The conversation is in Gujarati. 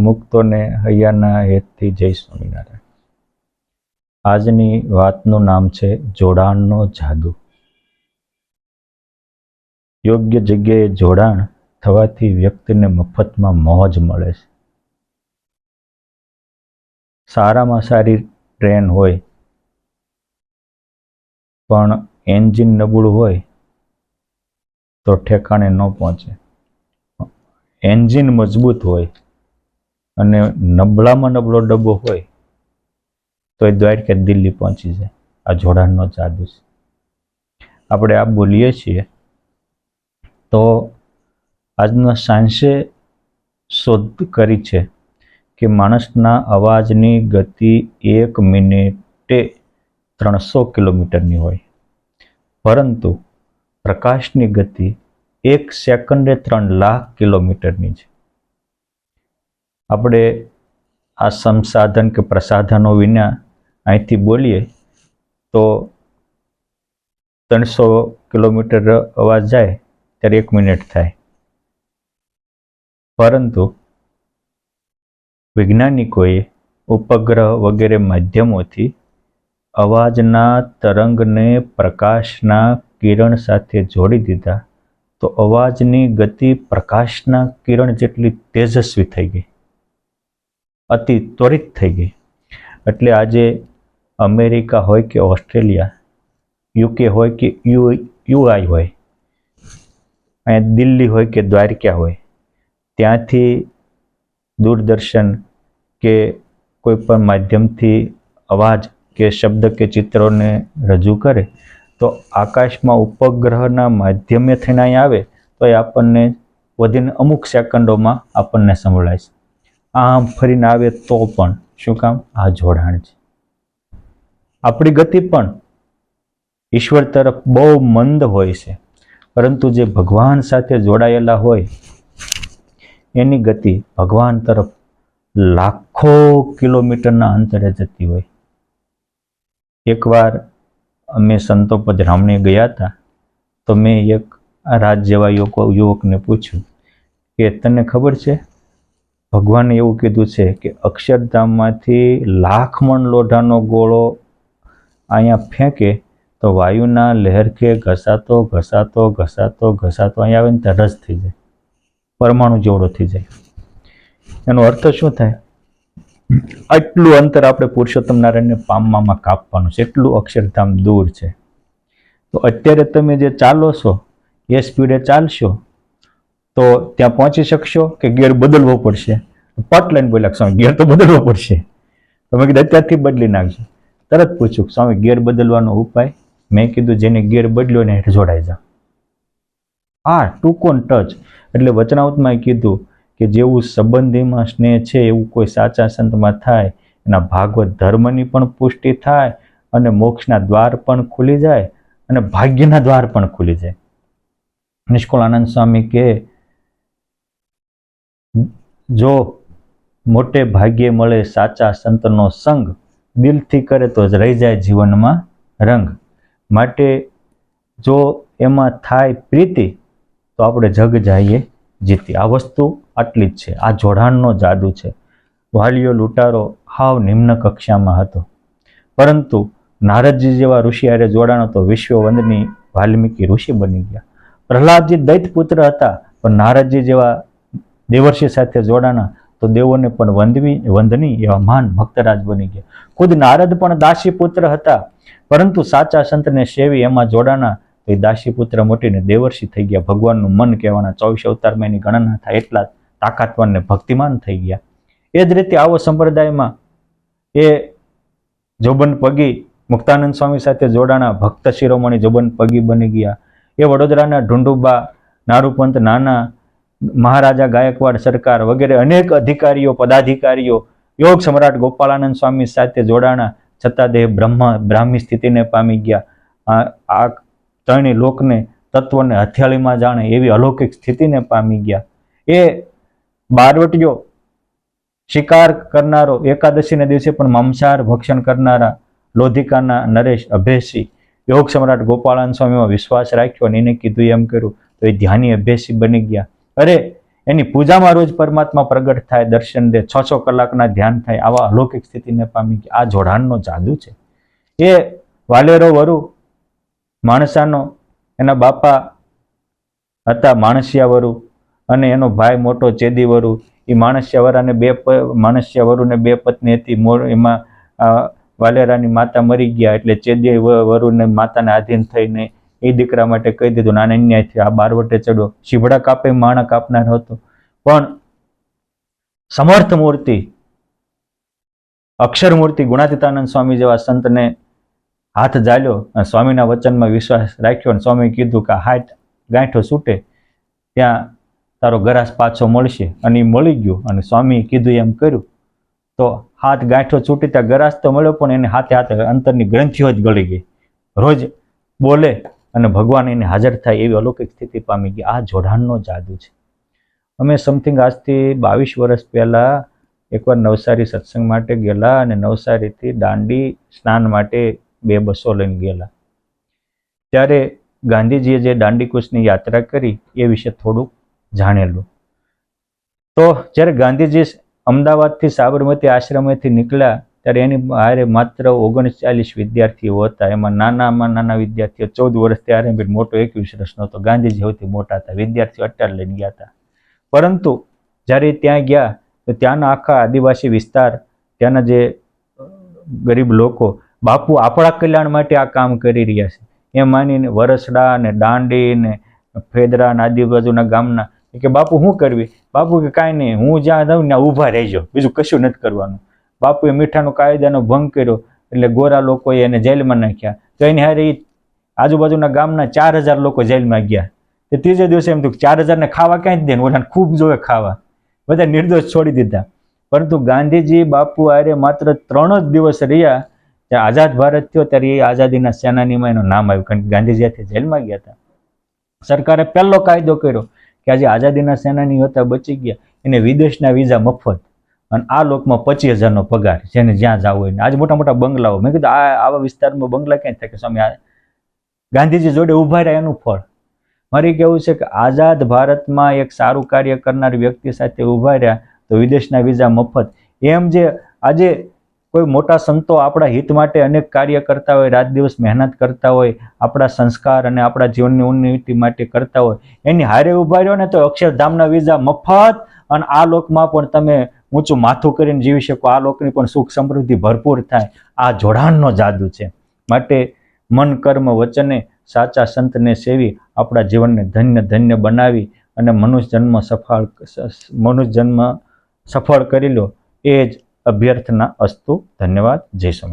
મુક્તોને હૈયાના હેતથી જય સ્વામિનારાયણ. આજની વાતનું નામ છે જોડાણનો જાદુ. યોગ્ય જગ્યાએ જોડાણ થવાથી વ્યક્તિને મફતમાં મોજ મળે છે. સારામાં સારી ટ્રેન હોય પણ એન્જિન નબળું હોય તો ઠેકાણે ન પહોંચે. એન્જિન મજબૂત હોય અને નબળામાં નબળો ડબ્બો હોય તો એ દ્વારકા દિલ્હી પહોંચી જાય. આ જોડાણનો જાદુ છે. આપણે આ બોલીએ છીએ તો આજના સાયન્સે શોધ કરી છે કે માણસના અવાજની ગતિ 1 મિનિટે 300 કિલોમીટરની હોય, પરંતુ પ્રકાશની ગતિ 1 સેકન્ડે 3 લાખ કિલોમીટરની છે. આપણે આ સંસાધન કે પ્રસાધનો વિના અહીંથી બોલીએ તો 300 કિલોમીટર અવાજ જાય ત્યારે 1 મિનિટ થાય, પરંતુ વૈજ્ઞાનિકોએ ઉપગ્રહ વગેરે માધ્યમોથી અવાજના તરંગને પ્રકાશના કિરણ સાથે જોડી દીધા તો અવાજની ગતિ પ્રકાશના કિરણ જેટલી તેજસ્વી થઈ ગઈ, અતિ ત્વરિત થઈ ગઈ. એટલે આજે અમેરિકા હોય કે ઓસ્ટ્રેલિયા, યુકે હોય કે યુઆઈ હોય, અહીંયા દિલ્હી હોય કે દ્વારકા હોય, ત્યાંથી દૂરદર્શન કે કોઈ પણ માધ્યમથી અવાજ કે શબ્દ કે ચિત્રોને રજૂ કરે તો આકાશમાં ઉપગ્રહના માધ્યમે થઈને અહીં આવે તો એ આપણને વધીને અમુક સેકન્ડોમાં આપણને સંભળાય છે. આમ ફરીને આવે તો પણ શું કામ? આ જોડાણ છે. આપણી ગતિ પણ ઈશ્વર તરફ બહુ મંદ હોય છે, પરંતુ જે ભગવાન સાથે જોડાયેલા હોય એની ગતિ ભગવાન તરફ લાખો કિલોમીટરના અંતરે જતી હોય. એકવાર અમે સંતો પધરામણી ગયા હતા તો મેં એક રાજ જેવા યુવકને પૂછ્યું કે તને ખબર છે ભગવાને એવું કીધું છે કે અક્ષરધામમાંથી 1,00,000 મણ લોઢાનો ગોળો અહીંયા ફેંકે તો વાયુના લહેરખે ઘસાતો ઘસાતો ઘસાતો ઘસાતો અહીંયા આવે ને ત્યાં રસ થઈ જાય, પરમાણુ જેવડો થઈ જાય. એનો અર્થ શું થાય? આટલું અંતર આપણે પુરુષોત્તમ નારાયણને પામવામાં કાપવાનું છે, એટલું અક્ષરધામ દૂર છે. તો અત્યારે તમે જે ચાલો છો એ સ્પીડે ચાલશો તો ત્યાં પહોંચી શકશો કે ગિયર બદલવો પડશે? પટ લઈને બોલ્યા સ્વામી ગિયર તો બદલવો પડશે. તમે કીધું અત્યારથી બદલી નાખજો. તરત પૂછ્યું સ્વામી ગિયર બદલવાનો ઉપાય? મેં કીધું જેને ગિયર બદલ્યો ને જોડાઈ જાઓ. હા, ટૂંકો ટચ. એટલે વચનાવતમાં કીધું કે જેવું સંબંધીમાં સ્નેહ છે એવું કોઈ સાચા સંતમાં થાય, એના ભાગવત ધર્મની પણ પુષ્ટિ થાય અને મોક્ષના દ્વાર પણ ખુલી જાય અને ભાગ્યના દ્વાર પણ ખુલી જાય. નિષ્કુળાનંદ સ્વામી કે જો મોટે ભાગ્યે મળે સાચા સંતનો સંગ, દિલથી કરે તો જ રહી જાય જીવનમાં રંગ. માટે જો એમાં થાય પ્રીતિ તો આપણે જગ જઈએ જીતી. આ વસ્તુ આટલી જ છે. આ જોડાણનો જાદુ છે. વાલિયો લૂંટારો હાવ નિમ્ન કક્ષામાં હતો, પરંતુ નારદજી જેવા ઋષિ હારે જોડાણો તો વિશ્વવંદની વાલ્મીકી ઋષિ બની ગયા. પ્રહલાદજી દૈત પુત્ર હતા પણ નારદજી જેવા દેવર્ષિ સાથે જોડાણા તો દેવોને પણ વંદની એવા મહાન ભક્તરાજ બની ગયા. ખુદ નારદ પણ દાસી પુત્ર હતા, પરંતુ સાચા સંતને સેવી એમાં જોડાણા તો એ દાસી પુત્ર મોટીને દેવર્ષિ થઈ ગયા. ભગવાનનું મન કહેવાના 24 અવતારમાં એની ગણના થાય એટલા તાકાતવાન ને ભક્તિમાન થઈ ગયા. એ જ રીતે આવો સંપ્રદાયમાં એ જોબન પગી મુક્તાનંદ સ્વામી સાથે જોડાણા, ભક્ત શિરોમણી જોબન પગી બની ગયા. એ વડોદરાના ઢુંડુબા, નારૂપંત નાના, મહારાજા ગાયકવાડ સરકાર વગેરે અનેક અધિકારીઓ પદાધિકારીઓ યોગ સમ્રાટ ગોપાળાનંદ સ્વામી સાથે જોડાણા, છતાં દેહ બ્રાહ્મી સ્થિતિને પામી ગયા. આ ત્રણેય લોકને તત્વને હથિયાળીમાં જાણે એવી અલૌકિક સ્થિતિને પામી ગયા. એ બારવટીયો શિકાર કરનારો, એકાદશીના દિવસે પણ માંસાહાર ભક્ષણ કરનારા લોધિકાના નરેશ અભેસી યોગ સમ્રાટ ગોપાળાનંદ સ્વામીમાં વિશ્વાસ રાખ્યો અને એને કીધું એમ કર્યું તો એ ધ્યાની અભ્યાસી બની ગયા. અરે એની પૂજામાં રોજ પરમાત્મા પ્રગટ થાય, દર્શન દે, 6 કલાકના ધ્યાન થાય. આવા અલૌકિક સ્થિતિને પામી કે આ જોડાણનો જાદુ છે. એ વાલેરો વરુ માણસાનો, એના બાપા હતા માણસિયા વરુ અને એનો ભાઈ મોટો ચેદી વરુ. એ માણસિયા વરુને 2 પત્ની હતી. એમાં વાલેરાની માતા મરી ગયા એટલે ચેદી વરુને માતાને આધીન થઈને એ દીકરા માટે કહી દીધું નાના અન્યાયથી આ બારવટે ચડ્યો. શીભડા કાપે માણા કાપનાર હતો, પણ સમર્થ મૂર્તિ, અક્ષર મૂર્તિ ગુણાતીતાનંદ સ્વામી જેવા સંતને હાથ ઝાલ્યો અને સ્વામીના વચનમાં વિશ્વાસ રાખ્યો અને સ્વામી કીધું કે હાથ ગાંઠો છૂટે ત્યાં તારો ગરાસ પાછો મળશે. અને એ મળી ગયો અને સ્વામી કીધું એમ કર્યું તો હાથ ગાંઠો છૂટી ત્યાં ગરાસ તો મળ્યો, પણ એને હાથે હાથે અંતરની ગ્રંથિઓ જ ગળી ગઈ. રોજ બોલે અને ભગવાન એને હાજર થાય એવી અલૌકિક સ્થિતિ પામી ગઈ. આ જોડાણનો જાદુ છે. અમે સમથિંગ આજથી 22 વર્ષ પહેલાં એકવાર નવસારી સત્સંગ માટે ગયેલા અને નવસારીથી દાંડી સ્નાન માટે 2 બસો લઈને ગયેલા. ત્યારે ગાંધીજીએ જે દાંડીકૂચની યાત્રા કરી એ વિશે થોડુંક જાણેલું. તો જ્યારે ગાંધીજી અમદાવાદથી સાબરમતી આશ્રમેથી નીકળ્યા ત્યારે એની હારે માત્ર 39 વિદ્યાર્થીઓ હતા. એમાં નાના વિદ્યાર્થીઓ 14 વર્ષ ત્યારે મોટો 21 વર્ષનો હતો. ગાંધીજી સૌથી મોટા હતા. વિદ્યાર્થીઓ 18 લઈને ગયા હતા. પરંતુ જ્યારે ત્યાં ગયા તો ત્યાંના આખા આદિવાસી વિસ્તાર, ત્યાંના જે ગરીબ લોકો બાપુ આપણા કલ્યાણ માટે આ કામ કરી રહ્યા છે એમ માનીને વરસડા ને દાંડી ને ફેદરા ને આજુબાજુના ગામના કે બાપુ શું કરવી? બાપુ કે કાંઈ નહીં, હું જ્યાં જાઉં ત્યાં ઊભા રહેજો, બીજું કશું નથી કરવાનું. બાપુએ મીઠાનો કાયદાનો ભંગ કર્યો એટલે ગોરા લોકોએ એને જેલમાં નાખ્યા. તો એની હારે આજુબાજુના ગામના 4000 લોકો જેલમાં ગયા. તે ત્રીજે દિવસે એમ થયું 4000 ને ખાવા ક્યાંય જ દે, ઓલાને ખૂબ જોવે ખાવા, બધા નિર્દોષ છોડી દીધા. પરંતુ ગાંધીજી બાપુ હારે માત્ર 3 જ દિવસ રહ્યા. ત્યાં આઝાદ ભારત થયો ત્યારે એ આઝાદીના સેનાનીમાં એનું નામ આવ્યું, કારણ કે ગાંધીજી જેલમાં ગયા હતા. સરકારે પહેલો કાયદો કર્યો કે આજે આઝાદીના સેનાની હતા બચી ગયા એને વિદેશના વિઝા મફત અને આ લોકમાં 25,000નો પગાર, જેને જ્યાં જવું હોય. આજે મોટા મોટા બંગલાઓ. મેં કીધું આવા વિસ્તારમાં બંગલા ક્યાં થાય કે સ્વામી ગાંધીજી જોડે ઉભા રહ્યા એનું ફળ. મારે કેવું છે કે આઝાદ ભારતમાં એક સારું કાર્ય કરનાર વ્યક્તિ સાથે ઉભા રહ્યા તો વિદેશના વિઝા મફત. એમ જે આજે કોઈ મોટા સંતો આપણા હિત માટે અનેક કાર્ય કરતા હોય, રાત દિવસ મહેનત કરતા હોય, આપણા સંસ્કાર અને આપણા જીવનની ઉન્નતિ માટે કરતા હોય, એની હારે ઉભા રહ્યો ને તો અક્ષરધામના વિઝા મફત અને આ લોકમાં પણ તમે ઊંચું માથું કરીને જીવી શકો, આ લોકની પણ સુખ સમૃદ્ધિ ભરપૂર થાય. આ જોડાણનો જાદુ છે. માટે મન કર્મ વચને સાચા સંતને સેવી આપણા જીવનને ધન્ય ધન્ય બનાવી અને મનુષ્ય જન્મ સફળ કરી લો એ જ અભ્યર્થના અસ્તુ. ધન્યવાદ. જય સ્વામી.